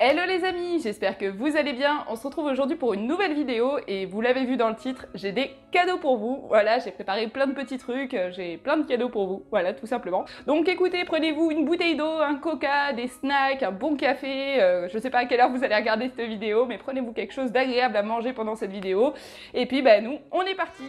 Hello les amis, j'espère que vous allez bien. On se retrouve aujourd'hui pour une nouvelle vidéo et vous l'avez vu dans le titre, j'ai des cadeaux pour vous. Voilà, j'ai préparé plein de petits trucs, j'ai plein de cadeaux pour vous, voilà, tout simplement. Donc écoutez, prenez-vous une bouteille d'eau, un coca, des snacks, un bon café, je sais pas à quelle heure vous allez regarder cette vidéo, mais prenez-vous quelque chose d'agréable à manger pendant cette vidéo. Et puis bah nous, on est parti.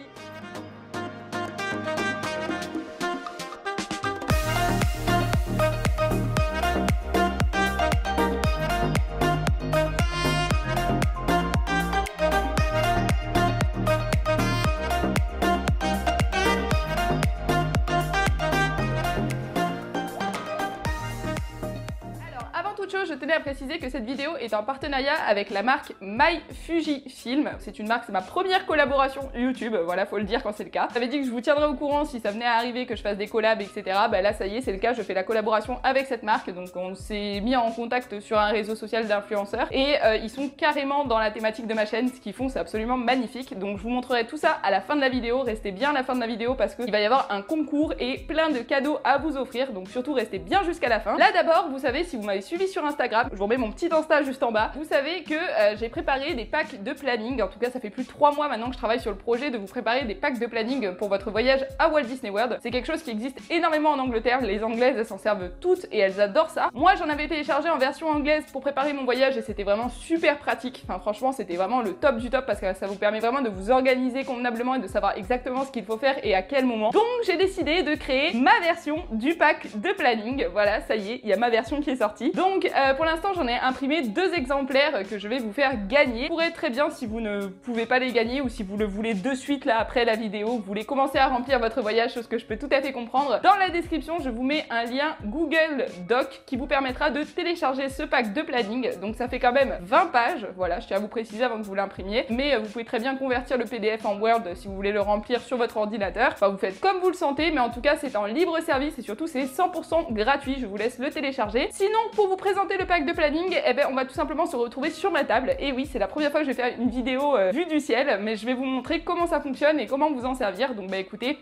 Je tenais à préciser que cette vidéo est en partenariat avec la marque MyFujifilm. C'est une marque, c'est ma première collaboration YouTube, voilà, faut le dire quand c'est le cas. J'avais dit que je vous tiendrais au courant si ça venait à arriver, que je fasse des collabs, etc. Bah là, ça y est, c'est le cas, je fais la collaboration avec cette marque. Donc on s'est mis en contact sur un réseau social d'influenceurs et ils sont carrément dans la thématique de ma chaîne. Ce qu'ils font, c'est absolument magnifique. Donc je vous montrerai tout ça à la fin de la vidéo. Restez bien à la fin de la vidéo parce qu'il va y avoir un concours et plein de cadeaux à vous offrir. Donc surtout, restez bien jusqu'à la fin. Là d'abord, vous savez, si vous m'avez suivi sur Instagram, je vous remets mon petit Insta juste en bas. Vous savez que j'ai préparé des packs de planning. En tout cas, ça fait plus de 3 mois maintenant que je travaille sur le projet de vous préparer des packs de planning pour votre voyage à Walt Disney World. C'est quelque chose qui existe énormément en Angleterre. Les Anglaises, elles s'en servent toutes et elles adorent ça. Moi, j'en avais téléchargé en version anglaise pour préparer mon voyage et c'était vraiment super pratique. Enfin, franchement, c'était vraiment le top du top parce que ça vous permet vraiment de vous organiser convenablement et de savoir exactement ce qu'il faut faire et à quel moment. Donc, j'ai décidé de créer ma version du pack de planning. Voilà, ça y est, il y a ma version qui est sortie. Donc, pour l'instant, j'en ai imprimé 2 exemplaires que je vais vous faire gagner. Vous pourrez très bien, si vous ne pouvez pas les gagner ou si vous le voulez de suite là après la vidéo, vous voulez commencer à remplir votre voyage, chose que je peux tout à fait comprendre. Dans la description, je vous mets un lien Google Doc qui vous permettra de télécharger ce pack de planning. Donc ça fait quand même 20 pages, voilà, je tiens à vous préciser avant que vous l'imprimiez, mais vous pouvez très bien convertir le PDF en Word si vous voulez le remplir sur votre ordinateur. Enfin, vous faites comme vous le sentez, mais en tout cas, c'est en libre service et surtout, c'est 100% gratuit. Je vous laisse le télécharger. Sinon, pour vous présenter le pack de planning, eh ben, on va tout simplement se retrouver sur ma table. Et oui, c'est la première fois que je vais faire une vidéo vue du ciel, mais je vais vous montrer comment ça fonctionne et comment vous en servir. Donc bah écoutez,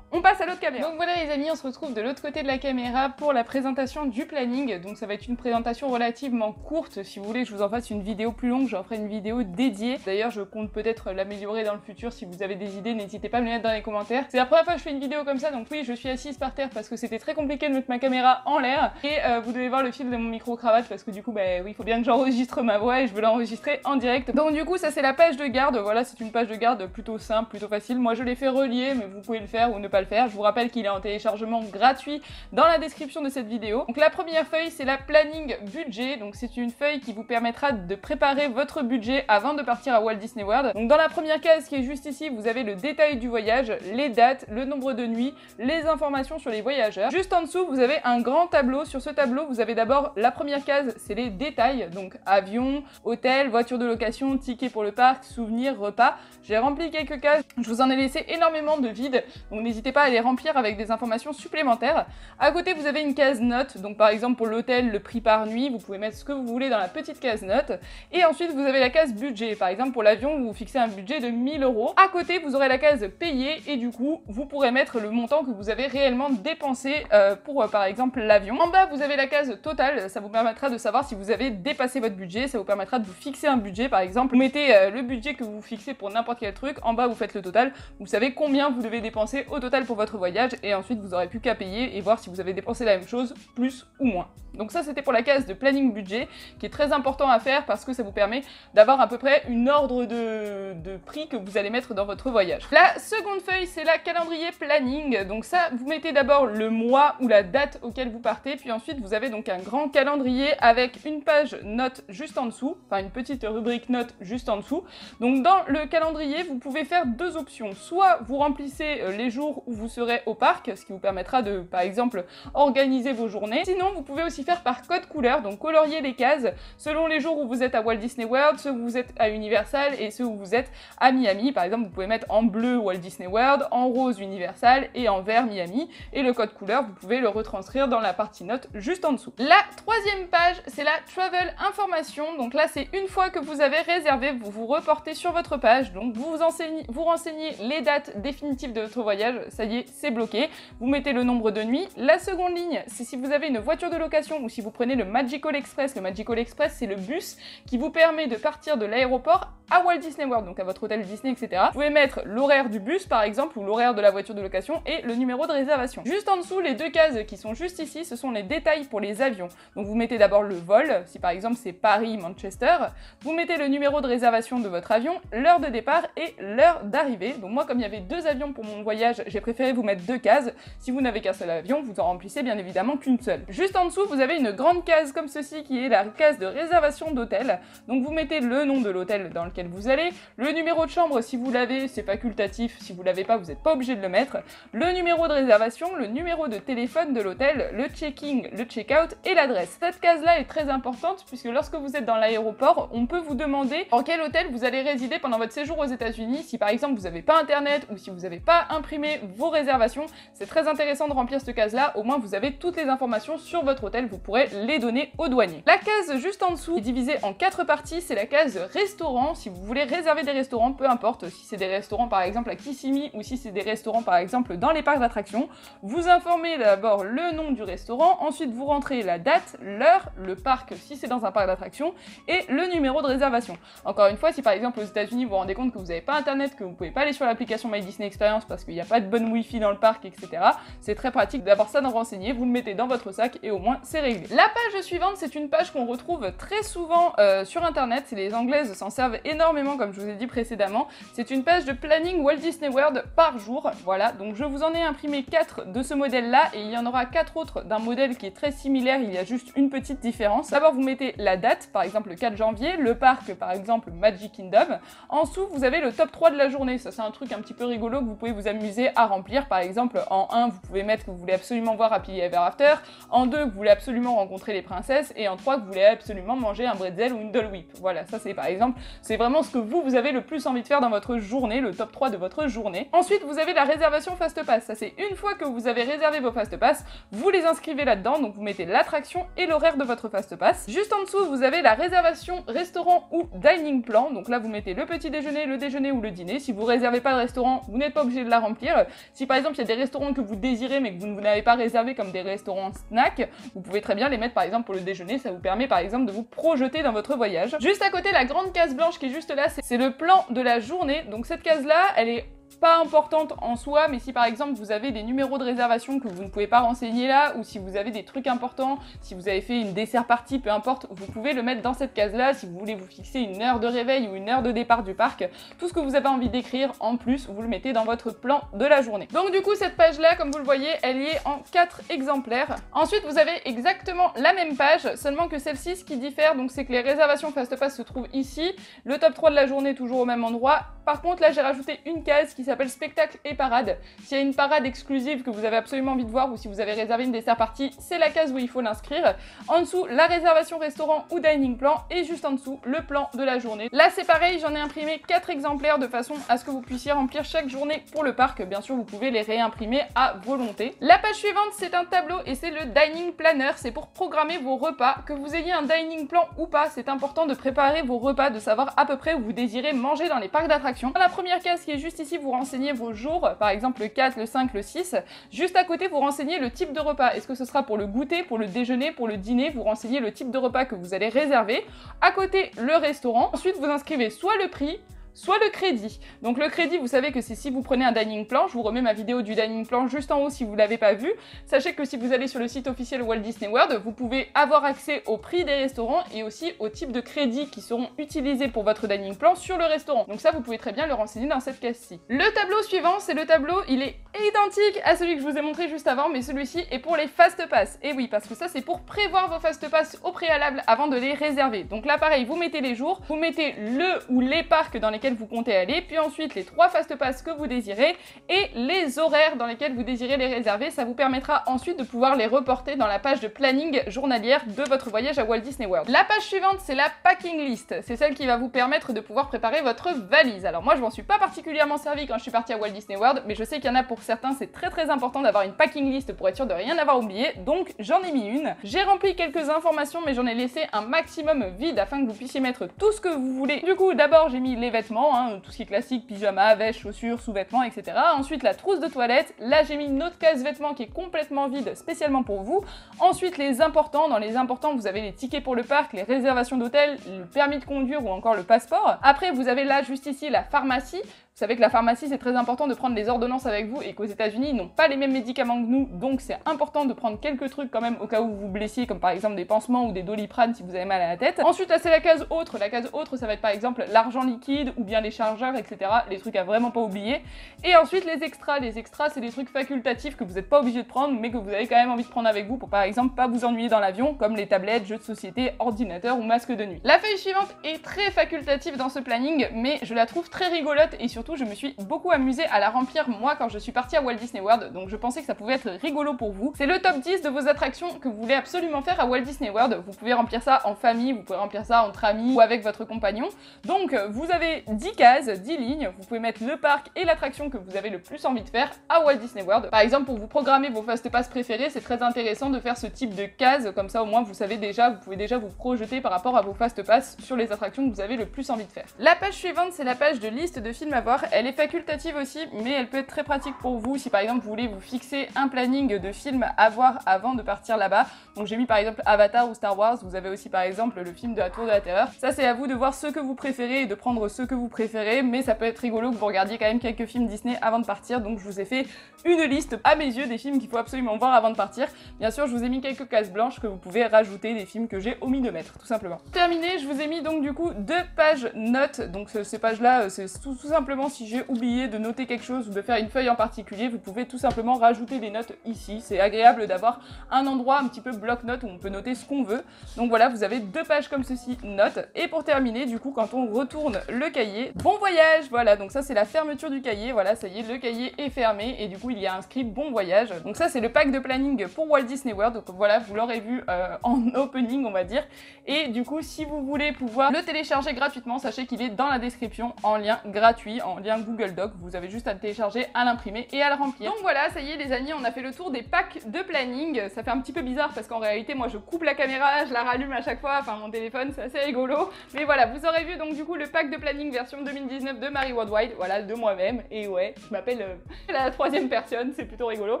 on passe à l'autre caméra. Donc voilà les amis, on se retrouve de l'autre côté de la caméra pour la présentation du planning. Donc ça va être une présentation relativement courte. Si vous voulez que je vous en fasse une vidéo plus longue, j'en ferai une vidéo dédiée. D'ailleurs, je compte peut-être l'améliorer dans le futur. Si vous avez des idées, n'hésitez pas à me les mettre dans les commentaires. C'est la première fois que je fais une vidéo comme ça, donc oui, je suis assise par terre parce que c'était très compliqué de mettre ma caméra en l'air. Et vous devez voir le fil de mon micro-cravate parce que du coup, bah oui, il faut bien que j'enregistre ma voix et je veux l'enregistrer en direct. Donc du coup, ça c'est la page de garde. Voilà, c'est une page de garde plutôt simple, plutôt facile. Moi, je l'ai fait relier, mais vous pouvez le faire ou ne pas le faire. Je vous rappelle qu'il est en téléchargement gratuit dans la description de cette vidéo. Donc la première feuille, c'est la planning budget. Donc c'est une feuille qui vous permettra de préparer votre budget avant de partir à Walt Disney World. Donc dans la première case qui est juste ici, vous avez le détail du voyage, les dates, le nombre de nuits, les informations sur les voyageurs. Juste en dessous, vous avez un grand tableau. Sur ce tableau, vous avez d'abord la première case, c'est les détails. Donc avion, hôtel, voiture de location, ticket pour le parc, souvenirs, repas. J'ai rempli quelques cases. Je vous en ai laissé énormément de vides. Donc n'hésitez pas à les remplir avec des informations supplémentaires. À côté, vous avez une case notes, donc par exemple pour l'hôtel, le prix par nuit, vous pouvez mettre ce que vous voulez dans la petite case notes. Et ensuite, vous avez la case budget. Par exemple, pour l'avion, vous fixez un budget de 1000 €. À côté, vous aurez la case payer et du coup, vous pourrez mettre le montant que vous avez réellement dépensé pour, par exemple, l'avion. En bas, vous avez la case totale. Ça vous permettra de savoir si vous avez dépassé votre budget. Ça vous permettra de vous fixer un budget. Par exemple, vous mettez le budget que vous fixez pour n'importe quel truc. En bas, vous faites le total. Vous savez combien vous devez dépenser au total pour votre voyage. Et ensuite, vous aurez plus qu'à payer et voir si vous avez dépensé la même chose, plus ou moins. Donc ça, c'était pour la case de planning budget, qui est très important à faire parce que ça vous permet d'avoir à peu près une ordre de prix que vous allez mettre dans votre voyage. La seconde feuille, c'est la calendrier planning. Donc ça, vous mettez d'abord le mois ou la date auquel vous partez, puis ensuite, vous avez donc un grand calendrier avec une page notes juste en dessous, enfin une petite rubrique notes juste en dessous. Donc dans le calendrier, vous pouvez faire 2 options. Soit vous remplissez les jours où vous serez au parc, ce qui vous permettra de, par exemple, organiser vos journées. Sinon, vous pouvez aussi faire par code couleur, donc colorier les cases selon les jours où vous êtes à Walt Disney World, ceux où vous êtes à Universal et ceux où vous êtes à Miami. Par exemple, vous pouvez mettre en bleu Walt Disney World, en rose Universal et en vert Miami. Et le code couleur, vous pouvez le retranscrire dans la partie notes juste en dessous. La troisième page, c'est la Travel Information. Donc là, c'est une fois que vous avez réservé, vous vous reportez sur votre page. Donc vous renseignez les dates définitives de votre voyage. ça y est, c'est bloqué. Vous mettez le nombre de nuits. La seconde ligne, c'est si vous avez une voiture de location ou si vous prenez le Magical Express. Le Magical Express, c'est le bus qui vous permet de partir de l'aéroport à Walt Disney World, donc à votre hôtel Disney, etc. Vous pouvez mettre l'horaire du bus, par exemple, ou l'horaire de la voiture de location et le numéro de réservation. Juste en dessous, les deux cases qui sont juste ici, ce sont les détails pour les avions. Donc vous mettez d'abord le vol, si par exemple c'est Paris-Manchester, vous mettez le numéro de réservation de votre avion, l'heure de départ et l'heure d'arrivée. Donc moi, comme il y avait 2 avions pour mon voyage, j'ai préféré vous mettre 2 cases. Si vous n'avez qu'un seul avion, vous en remplissez bien évidemment qu'une seule. Juste en dessous, vous avez une grande case comme ceci qui est la case de réservation d'hôtel. Donc vous mettez le nom de l'hôtel dans lequel vous allez, le numéro de chambre si vous l'avez, c'est facultatif, si vous l'avez pas, vous n'êtes pas obligé de le mettre, le numéro de réservation, le numéro de téléphone de l'hôtel, le check-in, le check-out et l'adresse. Cette case-là est très importante puisque lorsque vous êtes dans l'aéroport, on peut vous demander en quel hôtel vous allez résider pendant votre séjour aux États-Unis. Si par exemple vous n'avez pas internet ou si vous n'avez pas imprimé vos réservations, c'est très intéressant de remplir cette case-là, au moins vous avez toutes les informations sur votre hôtel, vous pourrez les donner aux douaniers. La case juste en dessous est divisée en 4 parties, c'est la case restaurant. Si vous voulez réserver des restaurants, peu importe si c'est des restaurants par exemple à Kissimmee ou si c'est des restaurants par exemple dans les parcs d'attractions, vous informez d'abord le nom du restaurant, ensuite vous rentrez la date, l'heure, le parc si c'est dans un parc d'attractions et le numéro de réservation. Encore une fois, si par exemple aux États-Unis vous vous rendez compte que vous n'avez pas internet, que vous pouvez pas aller sur l'application My Disney Experience parce qu'il n'y a pas de bonne wifi dans le parc, etc., c'est très pratique d'avoir ça d'en renseigner, vous le mettez dans votre sac et au moins c'est réglé. La page suivante, c'est une page qu'on retrouve très souvent sur internet, les Anglaises s'en servent énormément comme je vous ai dit précédemment, c'est une page de planning Walt Disney World par jour, voilà, donc je vous en ai imprimé 4 de ce modèle là et il y en aura 4 autres d'un modèle qui est très similaire, il y a juste une petite différence. D'abord vous mettez la date, par exemple le 4 janvier, le parc par exemple Magic Kingdom, en dessous vous avez le top 3 de la journée, ça c'est un truc un petit peu rigolo que vous pouvez vous amuser à remplir, par exemple en 1 vous pouvez mettre que vous voulez absolument voir Happily Ever After, en 2 que vous voulez absolument rencontrer les princesses et en 3 que vous voulez absolument manger un bretzel ou une Dole Whip. Voilà, ça c'est par exemple, c'est vraiment ce que vous avez le plus envie de faire dans votre journée, le top 3 de votre journée. Ensuite vous avez la réservation Fast Pass, ça c'est une fois que vous avez réservé vos Fast Pass, vous les inscrivez là-dedans, donc vous mettez l'attraction et l'horaire de votre Fast Pass. Juste en dessous vous avez la réservation restaurant ou dining plan, donc là vous mettez le petit déjeuner, le déjeuner ou le dîner. Si vous réservez pas de restaurant, vous n'êtes pas obligé de la remplir. Si par exemple il y a des restaurants que vous désirez mais que vous n'avez pas réservé comme des restaurants snack, vous pouvez très bien les mettre par exemple pour le déjeuner, ça vous permet par exemple de vous projeter dans votre voyage. Juste à côté, la grande case blanche qui est juste là, c'est le plan de la journée, donc cette case là, elle est pas importante en soi, mais si par exemple vous avez des numéros de réservation que vous ne pouvez pas renseigner là, ou si vous avez des trucs importants, si vous avez fait une dessert party, peu importe, vous pouvez le mettre dans cette case là. Si vous voulez vous fixer une heure de réveil ou une heure de départ du parc, tout ce que vous avez envie d'écrire en plus, vous le mettez dans votre plan de la journée. Donc du coup cette page là, comme vous le voyez, elle y est en 4 exemplaires. Ensuite vous avez exactement la même page, seulement que celle-ci, ce qui diffère, donc c'est que les réservations Fast Pass se trouvent ici, le top 3 de la journée toujours au même endroit. Par contre là j'ai rajouté une case qui s'appelle spectacle et parade. S'il y a une parade exclusive que vous avez absolument envie de voir ou si vous avez réservé une dessert party, c'est la case où il faut l'inscrire. En dessous, la réservation restaurant ou dining plan et juste en dessous, le plan de la journée. Là c'est pareil, j'en ai imprimé 4 exemplaires de façon à ce que vous puissiez remplir chaque journée pour le parc. Bien sûr, vous pouvez les réimprimer à volonté. La page suivante, c'est un tableau et c'est le dining planner. C'est pour programmer vos repas. Que vous ayez un dining plan ou pas, c'est important de préparer vos repas, de savoir à peu près où vous désirez manger dans les parcs d'attractions. Dans la première case qui est juste ici, vous renseignez vos jours, par exemple le 4, le 5, le 6. Juste à côté, vous renseignez le type de repas. Est-ce que ce sera pour le goûter, pour le déjeuner, pour le dîner? Vous renseignez le type de repas que vous allez réserver. À côté, le restaurant. Ensuite, vous inscrivez soit le prix, soit le crédit. Donc le crédit, vous savez que c'est si vous prenez un dining plan, je vous remets ma vidéo du dining plan juste en haut si vous l'avez pas vu. Sachez que si vous allez sur le site officiel Walt Disney World, vous pouvez avoir accès au prix des restaurants et aussi au type de crédit qui seront utilisés pour votre dining plan sur le restaurant. Donc ça, vous pouvez très bien le renseigner dans cette case-ci. Le tableau suivant, c'est le tableau, il est identique à celui que je vous ai montré juste avant, mais celui-ci est pour les Fast Pass. Et oui, parce que ça, c'est pour prévoir vos Fast Pass au préalable avant de les réserver. Donc là, pareil, vous mettez les jours, vous mettez le ou les parcs dans lesquels vous comptez aller, puis ensuite les 3 Fast Pass que vous désirez et les horaires dans lesquels vous désirez les réserver. Ça vous permettra ensuite de pouvoir les reporter dans la page de planning journalière de votre voyage à Walt Disney World. La page suivante, c'est la packing list. C'est celle qui va vous permettre de pouvoir préparer votre valise. Alors moi, je m'en suis pas particulièrement servi quand je suis partie à Walt Disney World, mais je sais qu'il y en a pour certains, c'est très important d'avoir une packing list pour être sûr de rien avoir oublié, donc j'en ai mis une. J'ai rempli quelques informations, mais j'en ai laissé un maximum vide afin que vous puissiez mettre tout ce que vous voulez. Du coup, d'abord, j'ai mis les vêtements vêtements, hein, tout ce qui est classique, pyjama, veste, chaussures, sous-vêtements, etc. Ensuite la trousse de toilette, là j'ai mis une autre case vêtements qui est complètement vide spécialement pour vous. Ensuite les importants, dans les importants vous avez les tickets pour le parc, les réservations d'hôtel, le permis de conduire ou encore le passeport. Après vous avez là juste ici la pharmacie. Vous savez que la pharmacie, c'est très important de prendre les ordonnances avec vous et qu'aux États-Unis ils n'ont pas les mêmes médicaments que nous, donc c'est important de prendre quelques trucs quand même au cas où vous vous blessiez, comme par exemple des pansements ou des Doliprane si vous avez mal à la tête. Ensuite, là c'est la case autre. La case autre, ça va être par exemple l'argent liquide ou bien les chargeurs, etc. Les trucs à vraiment pas oublier. Et ensuite les extras. Les extras, c'est des trucs facultatifs que vous n'êtes pas obligé de prendre, mais que vous avez quand même envie de prendre avec vous pour par exemple pas vous ennuyer dans l'avion, comme les tablettes, jeux de société, ordinateur ou masque de nuit. La feuille suivante est très facultative dans ce planning, mais je la trouve très rigolote et surtout je me suis beaucoup amusée à la remplir moi quand je suis partie à Walt Disney World, donc je pensais que ça pouvait être rigolo pour vous. C'est le top 10 de vos attractions que vous voulez absolument faire à Walt Disney World. Vous pouvez remplir ça en famille, vous pouvez remplir ça entre amis ou avec votre compagnon. Donc vous avez 10 cases, 10 lignes, vous pouvez mettre le parc et l'attraction que vous avez le plus envie de faire à Walt Disney World. Par exemple, pour vous programmer vos fast-pass préférés, c'est très intéressant de faire ce type de cases, comme ça au moins vous savez déjà, vous pouvez déjà vous projeter par rapport à vos fast-pass sur les attractions que vous avez le plus envie de faire. La page suivante, c'est la page de liste de films à voir. Elle est facultative aussi, mais elle peut être très pratique pour vous si par exemple vous voulez vous fixer un planning de films à voir avant de partir là-bas. Donc j'ai mis par exemple Avatar ou Star Wars, vous avez aussi par exemple le film de la Tour de la Terreur. Ça c'est à vous de voir ce que vous préférez et de prendre ce que vous préférez, mais ça peut être rigolo que vous regardiez quand même quelques films Disney avant de partir, donc je vous ai fait une liste à mes yeux des films qu'il faut absolument voir avant de partir. Bien sûr je vous ai mis quelques cases blanches que vous pouvez rajouter, des films que j'ai omis de mettre, tout simplement. Terminé, je vous ai mis donc du coup 2 pages notes, donc ces pages là c'est tout simplement si j'ai oublié de noter quelque chose ou de faire une feuille en particulier, vous pouvez tout simplement rajouter les notes ici. C'est agréable d'avoir un endroit un petit peu bloc-notes où on peut noter ce qu'on veut. Donc voilà, vous avez 2 pages comme ceci, notes. Et pour terminer, du coup, quand on retourne le cahier, bon voyage, voilà, donc ça c'est la fermeture du cahier, voilà, ça y est, le cahier est fermé et du coup il y a inscrit bon voyage. Donc ça c'est le pack de planning pour Walt Disney World, donc voilà, vous l'aurez vu en opening on va dire. Et du coup, si vous voulez pouvoir le télécharger gratuitement, sachez qu'il est dans la description en lien gratuit, en lien Google Doc, vous avez juste à le télécharger, à l'imprimer et à le remplir. Donc voilà, ça y est les amis, on a fait le tour des packs de planning. Ça fait un petit peu bizarre parce qu'en réalité moi je coupe la caméra, je la rallume à chaque fois, enfin mon téléphone, c'est assez rigolo. Mais voilà, vous aurez vu donc du coup le pack de planning version 2019 de Marie Worldwide, voilà, de moi-même. Et ouais, je m'appelle la 3e personne, c'est plutôt rigolo.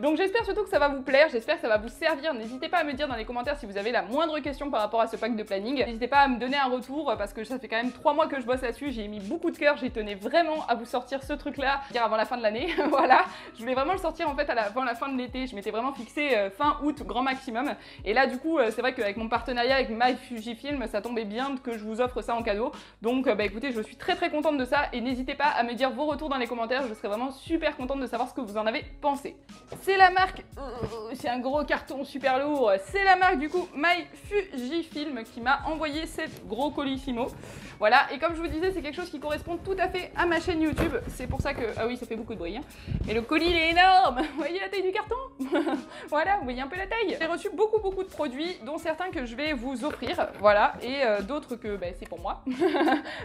Donc j'espère surtout que ça va vous plaire, j'espère que ça va vous servir. N'hésitez pas à me dire dans les commentaires si vous avez la moindre question par rapport à ce pack de planning. N'hésitez pas à me donner un retour parce que ça fait quand même 3 mois que je bosse là-dessus, j'ai mis beaucoup de cœur, j'y tenais vraiment à vous sortir ce truc là, avant la fin de l'année. Voilà, je voulais vraiment le sortir en fait avant la fin de l'été, je m'étais vraiment fixé fin août grand maximum. Et là du coup c'est vrai qu'avec mon partenariat avec MyFujiFilm, ça tombait bien que je vous offre ça en cadeau. Donc bah écoutez, je suis très contente de ça et n'hésitez pas à me dire vos retours dans les commentaires, je serais vraiment super contente de savoir ce que vous en avez pensé. C'est la marque, c'est un gros carton super lourd, c'est la marque du coup MyFujiFilm qui m'a envoyé cet gros colissimo. Voilà, et comme je vous disais, c'est quelque chose qui correspond tout à fait à ma chaîne YouTube, c'est pour ça que... Ah oui, ça fait beaucoup de bruit, hein. Mais le colis il est énorme. Vous voyez la taille du carton? Voilà, vous voyez un peu la taille. J'ai reçu beaucoup de produits, dont certains que je vais vous offrir, voilà, et d'autres que bah, c'est pour moi,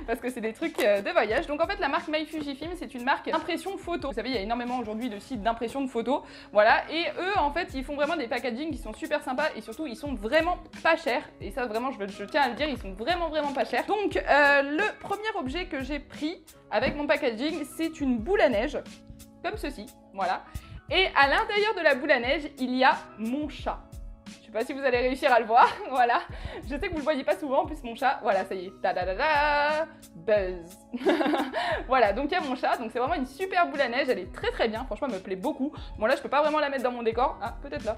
parce que c'est des trucs de voyage. Donc en fait la marque MyFujiFilm, c'est une marque d'impression photo. Vous savez, il y a énormément aujourd'hui de sites d'impression de photos, voilà, et eux en fait ils font vraiment des packaging qui sont super sympas et surtout ils sont vraiment pas chers. Et ça vraiment je tiens à le dire, ils sont vraiment pas chers. Donc le premier objet que j'ai pris avec mon packaging, c'est une boule à neige, comme ceci, voilà. Et à l'intérieur de la boule à neige, il y a mon chat. Je sais pas si vous allez réussir à le voir, voilà. Je sais que vous le voyez pas souvent, en plus mon chat, voilà, ça y est, ta-da-da-da, buzz. Voilà, donc il y a mon chat, donc c'est vraiment une super boule à neige, elle est très bien, franchement elle me plaît beaucoup. Bon là je peux pas vraiment la mettre dans mon décor, ah peut-être là.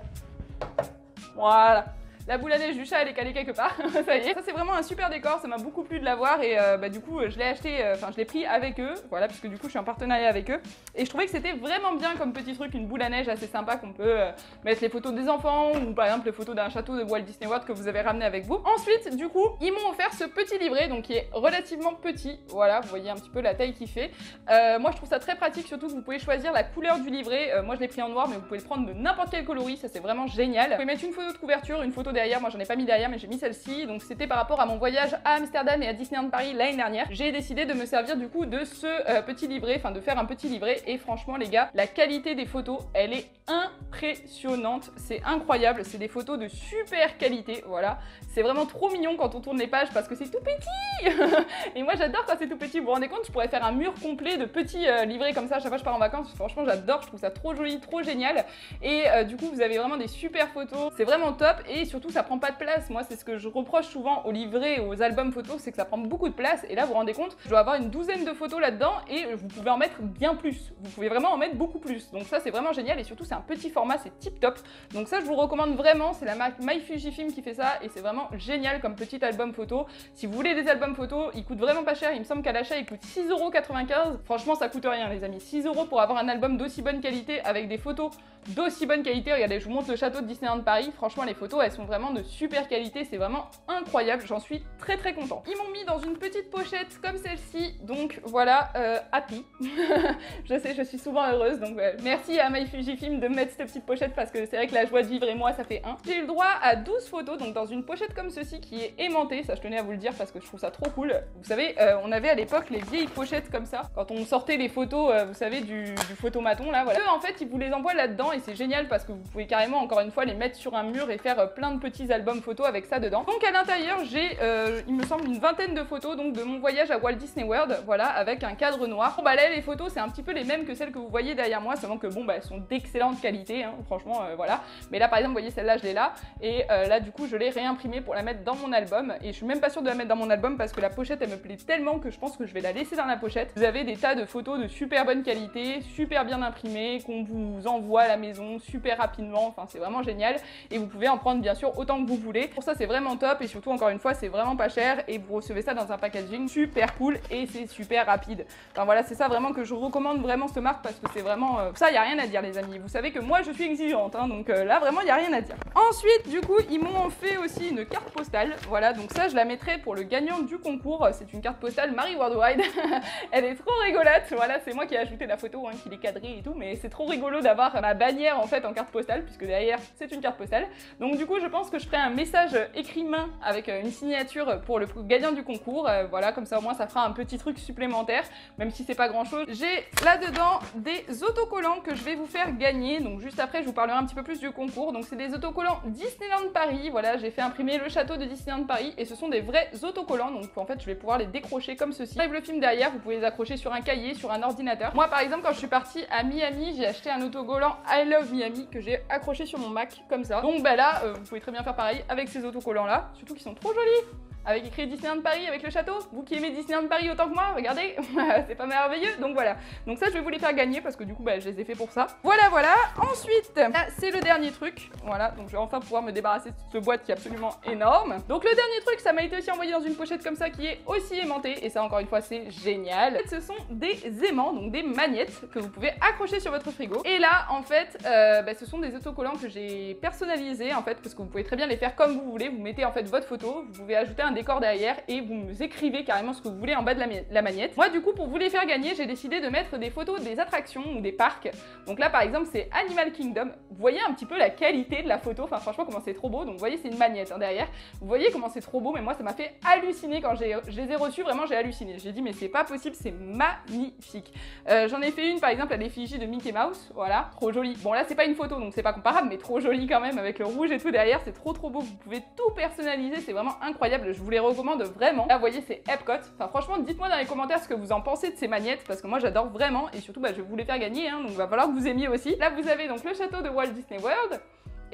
Voilà. La boule à neige du chat elle est calée quelque part, ça y est. Ça c'est vraiment un super décor, ça m'a beaucoup plu de l'avoir et bah du coup je l'ai acheté, enfin je l'ai pris avec eux, voilà, puisque du coup je suis en partenariat avec eux. Et je trouvais que c'était vraiment bien comme petit truc, une boule à neige assez sympa qu'on peut mettre les photos des enfants ou par exemple les photos d'un château de Walt Disney World que vous avez ramené avec vous. Ensuite du coup ils m'ont offert ce petit livret donc qui est relativement petit, voilà, vous voyez un petit peu la taille qu'il fait. Moi je trouve ça très pratique, surtout que vous pouvez choisir la couleur du livret. Moi je l'ai pris en noir mais vous pouvez le prendre de n'importe quel coloris, ça c'est vraiment génial. Vous pouvez mettre une photo de couverture, une photo derrière, moi j'en ai pas mis derrière mais j'ai mis celle-ci, donc c'était par rapport à mon voyage à Amsterdam et à Disneyland Paris l'année dernière. J'ai décidé de me servir du coup de ce petit livret, enfin de faire un petit livret, et franchement les gars, la qualité des photos, elle est impressionnante, c'est incroyable, c'est des photos de super qualité, voilà. C'est vraiment trop mignon quand on tourne les pages parce que c'est tout petit. Et moi j'adore quand c'est tout petit, vous vous rendez compte, je pourrais faire un mur complet de petits livrets comme ça à chaque fois que je pars en vacances, franchement j'adore, je trouve ça trop joli, trop génial. Et du coup vous avez vraiment des super photos, c'est vraiment top, et surtout ça prend pas de place. Moi c'est ce que je reproche souvent aux livrets et aux albums photos, c'est que ça prend beaucoup de place, et là vous vous rendez compte, je dois avoir une douzaine de photos là-dedans et vous pouvez en mettre bien plus, vous pouvez vraiment en mettre beaucoup plus, donc ça c'est vraiment génial, et surtout c'est un petit format, c'est tip top, donc ça je vous recommande vraiment, c'est la marque My Fujifilm qui fait ça, et c'est vraiment génial comme petit album photo. Si vous voulez des albums photos, ils coûtent vraiment pas cher, il me semble qu'à l'achat ils coûtent 6,95 €, franchement ça coûte rien les amis, 6 € pour avoir un album d'aussi bonne qualité avec des photos d'aussi bonne qualité. Regardez, je vous montre le château de Disneyland Paris, franchement les photos elles sont vraiment de super qualité, c'est vraiment incroyable, j'en suis très très content. Ils m'ont mis dans une petite pochette comme celle-ci, donc voilà, happy. Je sais, je suis souvent heureuse, donc merci à My Fujifilm de me mettre cette petite pochette parce que c'est vrai que la joie de vivre et moi ça fait un. J'ai eu le droit à 12 photos, donc dans une pochette comme ceci qui est aimantée, ça je tenais à vous le dire parce que je trouve ça trop cool. Vous savez, on avait à l'époque les vieilles pochettes comme ça, quand on sortait les photos, vous savez, du photomaton là, voilà. Eux en fait ils vous les envoient là-dedans et c'est génial parce que vous pouvez carrément encore une fois les mettre sur un mur et faire plein de petits albums photos avec ça dedans. Donc à l'intérieur j'ai, il me semble, une vingtaine de photos donc de mon voyage à Walt Disney World, voilà, avec un cadre noir. Bon bah là les photos c'est un petit peu les mêmes que celles que vous voyez derrière moi, seulement que bon bah elles sont d'excellente qualité, hein, franchement voilà. Mais là par exemple vous voyez celle-là je l'ai là, et là du coup je l'ai réimprimée pour la mettre dans mon album, et je suis même pas sûre de la mettre dans mon album parce que la pochette elle me plaît tellement que je pense que je vais la laisser dans la pochette. Vous avez des tas de photos de super bonne qualité, super bien imprimées, qu'on vous envoie à la maison super rapidement, enfin c'est vraiment génial, et vous pouvez en prendre bien sûr autant que vous voulez. Pour ça c'est vraiment top, et surtout encore une fois c'est vraiment pas cher, et vous recevez ça dans un packaging super cool et c'est super rapide. Enfin voilà, c'est ça vraiment que je recommande vraiment cette marque parce que c'est vraiment ça, y a rien à dire les amis. Vous savez que moi je suis exigeante, hein, donc là vraiment y a rien à dire. Ensuite du coup ils m'ont fait aussi une carte postale, voilà, donc ça je la mettrai pour le gagnant du concours. C'est une carte postale Marie Worldwide. Elle est trop rigolote, voilà, c'est moi qui ai ajouté la photo, hein, qui l'ai cadrée et tout, mais c'est trop rigolo d'avoir ma bannière en fait en carte postale puisque derrière c'est une carte postale. Donc du coup je pense que je ferai un message écrit main avec une signature pour le gagnant du concours, voilà, comme ça au moins ça fera un petit truc supplémentaire, même si c'est pas grand chose. J'ai là-dedans des autocollants que je vais vous faire gagner, donc juste après je vous parlerai un petit peu plus du concours. Donc c'est des autocollants Disneyland Paris, voilà, j'ai fait imprimer le château de Disneyland Paris et ce sont des vrais autocollants, donc en fait je vais pouvoir les décrocher comme ceci. Arrive le film derrière, vous pouvez les accrocher sur un cahier, sur un ordinateur. Moi par exemple quand je suis partie à Miami, j'ai acheté un autocollant I Love Miami que j'ai accroché sur mon Mac comme ça. Donc bah là, vous pouvez très bien faire pareil avec ces autocollants là, surtout qu'ils sont trop jolis. Avec écrit Disneyland Paris avec le château. Vous qui aimez Disneyland Paris autant que moi, regardez, c'est pas merveilleux. Donc voilà, donc ça je vais vous les faire gagner parce que du coup bah, je les ai fait pour ça. Voilà voilà. Ensuite, là c'est le dernier truc, voilà, donc je vais enfin pouvoir me débarrasser de cette boîte qui est absolument énorme. Donc le dernier truc, ça m'a été aussi envoyé dans une pochette comme ça qui est aussi aimantée, et ça encore une fois c'est génial. En fait, ce sont des aimants, donc des magnettes que vous pouvez accrocher sur votre frigo. Et là en fait, bah, ce sont des autocollants que j'ai personnalisés en fait, parce que vous pouvez très bien les faire comme vous voulez. Vous mettez en fait votre photo, vous pouvez ajouter un décor derrière et vous écrivez carrément ce que vous voulez en bas de la magnette. Moi du coup pour vous les faire gagner, j'ai décidé de mettre des photos des attractions ou des parcs. Donc là par exemple c'est Animal Kingdom. Vous voyez un petit peu la qualité de la photo, enfin franchement comment c'est trop beau. Donc vous voyez c'est une magnette hein, derrière. Vous voyez comment c'est trop beau, mais moi ça m'a fait halluciner quand je les ai reçus, vraiment j'ai halluciné. J'ai dit mais c'est pas possible, c'est magnifique. J'en ai fait une par exemple à l'effigie de Mickey Mouse, voilà, trop jolie. Bon là c'est pas une photo donc c'est pas comparable, mais trop jolie quand même avec le rouge et tout derrière, c'est trop beau. Vous pouvez tout personnaliser, c'est vraiment incroyable, je vous les recommande vraiment. Là vous voyez c'est Epcot, enfin franchement dites-moi dans les commentaires ce que vous en pensez de ces magnettes parce que moi j'adore vraiment, et surtout bah, je vais vous les faire gagner hein, donc il va falloir que vous aimiez aussi. Là vous avez donc le château de Walt Disney World.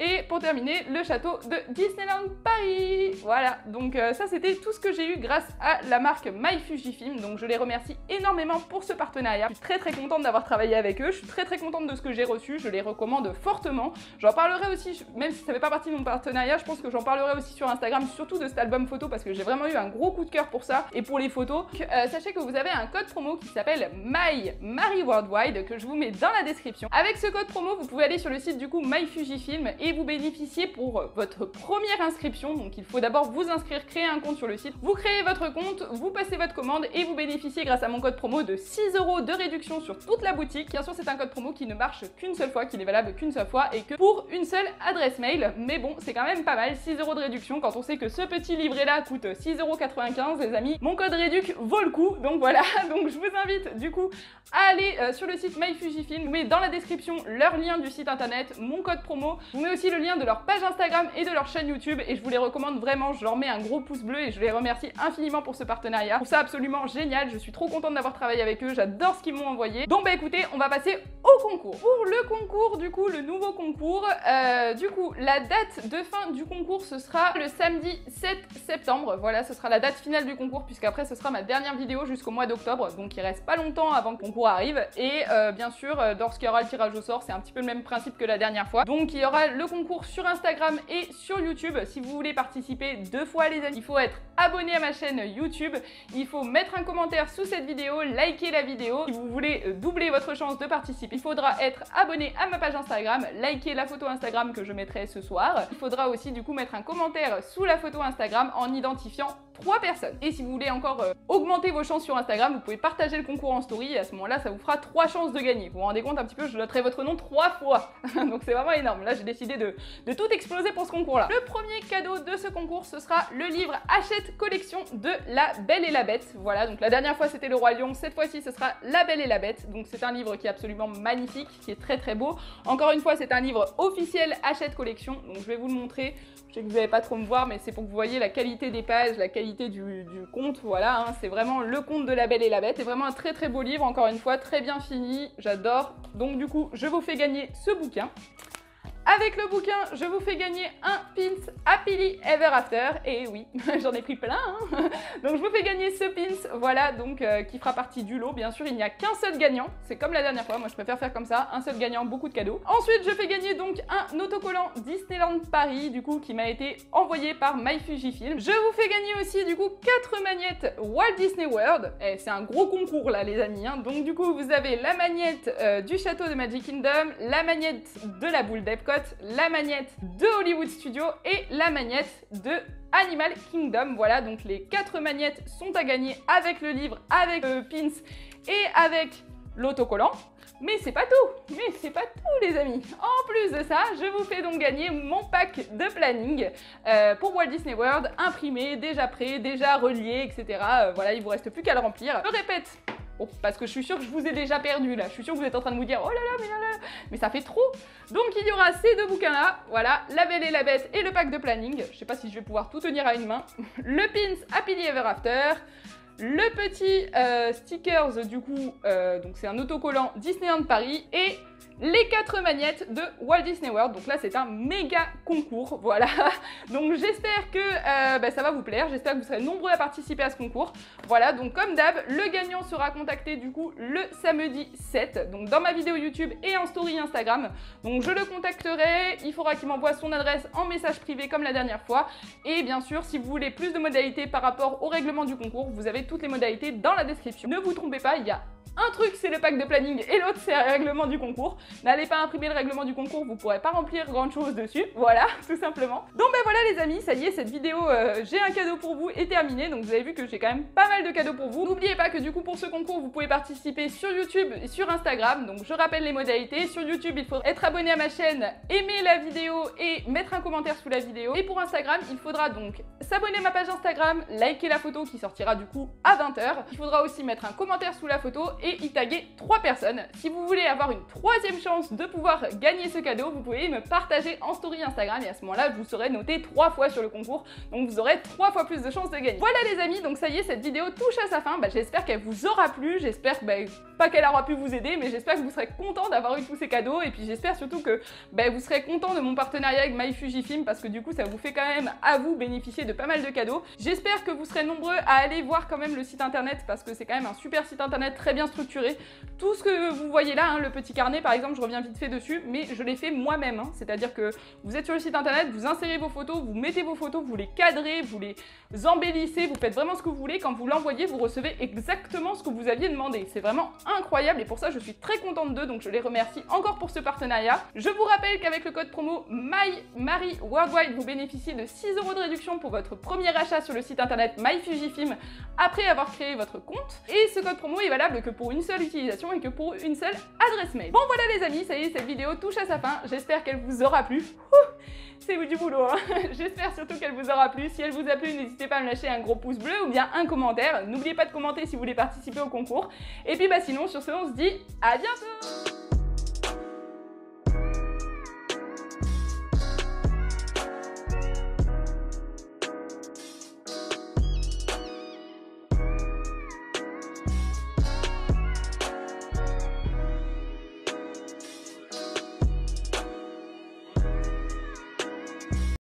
Et pour terminer, le château de Disneyland Paris. Voilà, donc ça c'était tout ce que j'ai eu grâce à la marque My Fujifilm. Donc je les remercie énormément pour ce partenariat. Je suis très contente d'avoir travaillé avec eux. Je suis très contente de ce que j'ai reçu. Je les recommande fortement. J'en parlerai aussi, même si ça fait pas partie de mon partenariat, je pense que j'en parlerai aussi sur Instagram, surtout de cet album photo parce que j'ai vraiment eu un gros coup de cœur pour ça et pour les photos. Donc, sachez que vous avez un code promo qui s'appelle Marie Worldwide que je vous mets dans la description. Avec ce code promo, vous pouvez aller sur le site du coup My Fujifilm et et vous bénéficiez pour votre première inscription, donc il faut d'abord vous inscrire, créer un compte sur le site, vous créez votre compte, vous passez votre commande et vous bénéficiez grâce à mon code promo de 6 € de réduction sur toute la boutique. Bien sûr, c'est un code promo qui ne marche qu'une seule fois, qui n'est valable qu'une seule fois et que pour une seule adresse mail. Mais bon, c'est quand même pas mal, 6 € de réduction quand on sait que ce petit livret là coûte 6,95 €, les amis. Mon code réduc vaut le coup, donc voilà. Donc je vous invite du coup à aller sur le site MyFujiFilm. Je vous mets dans la description leur lien du site internet, mon code promo. Je vous mets aussi le lien de leur page Instagram et de leur chaîne YouTube et je vous les recommande vraiment. Je leur mets un gros pouce bleu et je les remercie infiniment pour ce partenariat. Je trouve ça absolument génial. Je suis trop contente d'avoir travaillé avec eux. J'adore ce qu'ils m'ont envoyé. Donc bah écoutez, on va passer au concours. Pour le concours, du coup, le nouveau concours, la date de fin du concours, ce sera le samedi 7 septembre. Voilà, ce sera la date finale du concours puisqu'après ce sera ma dernière vidéo jusqu'au mois d'octobre. Donc il reste pas longtemps avant que le concours arrive. Et bien sûr, lorsqu'il y aura le tirage au sort, c'est un petit peu le même principe que la dernière fois. Donc il y aura le concours sur Instagram et sur YouTube. Si vous voulez participer 2 fois, les amis, il faut être abonné à ma chaîne YouTube. Il faut mettre un commentaire sous cette vidéo, liker la vidéo. Si vous voulez doubler votre chance de participer, il faudra être abonné à ma page Instagram, liker la photo Instagram que je mettrai ce soir. Il faudra aussi du coup mettre un commentaire sous la photo Instagram en identifiant 3 personnes. Et si vous voulez encore augmenter vos chances sur Instagram, vous pouvez partager le concours en story et à ce moment-là, ça vous fera 3 chances de gagner. Vous vous rendez compte un petit peu, je noterai votre nom 3 fois. Donc c'est vraiment énorme. Là, j'ai décidé de tout exploser pour ce concours-là. Le premier cadeau de ce concours, ce sera le livre Hachette collection de La Belle et la Bête. Voilà, donc la dernière fois, c'était Le Roi Lion. Cette fois-ci, ce sera La Belle et la Bête. Donc c'est un livre qui est absolument magnifique, qui est très très beau. Encore une fois, c'est un livre officiel Hachette collection. Donc je vais vous le montrer. Je sais que vous n'allez pas trop me voir, mais c'est pour que vous voyez la qualité des pages, la qualité du conte, voilà, hein, c'est vraiment le conte de La Belle et la Bête. C'est vraiment un très très beau livre, encore une fois, très bien fini, j'adore. Donc du coup, je vous fais gagner ce bouquin. Avec le bouquin, je vous fais gagner un pins Happily Ever After. Et oui, j'en ai pris plein. Hein. Donc je vous fais gagner ce pins, voilà, donc qui fera partie du lot. Bien sûr, il n'y a qu'un seul gagnant. C'est comme la dernière fois, moi je préfère faire comme ça. Un seul gagnant, beaucoup de cadeaux. Ensuite, je fais gagner donc un autocollant Disneyland Paris, du coup, qui m'a été envoyé par MyFujiFilm. Je vous fais gagner aussi, du coup, 4 magnettes Walt Disney World. Et c'est un gros concours là, les amis. Hein. Donc du coup, vous avez la magnette du château de Magic Kingdom, la magnette de la boule d'Epcot, la magnette de Hollywood Studios et la magnette de Animal Kingdom. Voilà, donc les 4 magnettes sont à gagner avec le livre, avec le pins et avec l'autocollant. Mais c'est pas tout, les amis. En plus de ça, je vous fais donc gagner mon pack de planning pour Walt Disney World, imprimé, déjà prêt, déjà relié, etc. Voilà, il vous reste plus qu'à le remplir. Je répète. Oh, parce que je suis sûre que je vous ai déjà perdu là, je suis sûre que vous êtes en train de vous dire oh là là, mais ça fait trop. Donc il y aura ces 2 bouquins là, voilà, La Belle et la Bête et le pack de planning. Je sais pas si je vais pouvoir tout tenir à une main. Le pins Happily Ever After, le petit stickers du coup, donc c'est un autocollant Disneyland Paris et les 4 magnettes de Walt Disney World. Donc là, c'est un méga concours, voilà. Donc j'espère que ça va vous plaire. J'espère que vous serez nombreux à participer à ce concours. Voilà, donc comme d'hab, le gagnant sera contacté du coup le samedi 7, donc dans ma vidéo YouTube et en story Instagram. Donc je le contacterai, il faudra qu'il m'envoie son adresse en message privé comme la dernière fois. Et bien sûr, si vous voulez plus de modalités par rapport au règlement du concours, vous avez toutes les modalités dans la description. Ne vous trompez pas, il y a un truc c'est le pack de planning et l'autre c'est le règlement du concours. N'allez pas imprimer le règlement du concours, vous pourrez pas remplir grand chose dessus, voilà, tout simplement. Donc ben voilà les amis, ça y est, cette vidéo j'ai un cadeau pour vous est terminée. Donc vous avez vu que j'ai quand même pas mal de cadeaux pour vous. N'oubliez pas que du coup pour ce concours vous pouvez participer sur YouTube et sur Instagram. Donc je rappelle les modalités, sur YouTube il faut être abonné à ma chaîne, aimer la vidéo et mettre un commentaire sous la vidéo. Et pour Instagram il faudra donc s'abonner à ma page Instagram, liker la photo qui sortira du coup à 20 h. Il faudra aussi mettre un commentaire sous la photo et y taguer 3 personnes. Si vous voulez avoir une 3e chance de pouvoir gagner ce cadeau, vous pouvez me partager en story Instagram et à ce moment-là, je vous serai noté 3 fois sur le concours. Donc vous aurez 3 fois plus de chances de gagner. Voilà les amis, donc ça y est, cette vidéo touche à sa fin. J'espère qu'elle vous aura plu. J'espère pas qu'elle aura pu vous aider, mais j'espère que vous serez content d'avoir eu tous ces cadeaux. Et puis j'espère surtout que vous serez content de mon partenariat avec MyFujiFilm parce que du coup, ça vous fait quand même à vous bénéficier de pas mal de cadeaux. J'espère que vous serez nombreux à aller voir quand même le site internet parce que c'est quand même un super site internet très bien bien structuré. Tout ce que vous voyez là, hein, le petit carnet par exemple, je reviens vite fait dessus, mais je l'ai fait moi-même. Hein. C'est-à-dire que vous êtes sur le site internet, vous insérez vos photos, vous mettez vos photos, vous les cadrez, vous les embellissez, vous faites vraiment ce que vous voulez. Quand vous l'envoyez, vous recevez exactement ce que vous aviez demandé. C'est vraiment incroyable et pour ça, je suis très contente d'eux, donc je les remercie encore pour ce partenariat. Je vous rappelle qu'avec le code promo MyMarieWorldwide, vous bénéficiez de 6 € de réduction pour votre premier achat sur le site internet MyFujiFilm après avoir créé votre compte. Et ce code promo est valable que pour une seule utilisation et que pour une seule adresse mail. Bon voilà les amis, ça y est, cette vidéo touche à sa fin. J'espère qu'elle vous aura plu. C'est du boulot, hein. J'espère surtout qu'elle vous aura plu. Si elle vous a plu, n'hésitez pas à me lâcher un gros pouce bleu ou bien un commentaire. N'oubliez pas de commenter si vous voulez participer au concours. Et puis bah sinon, sur ce, on se dit à bientôt.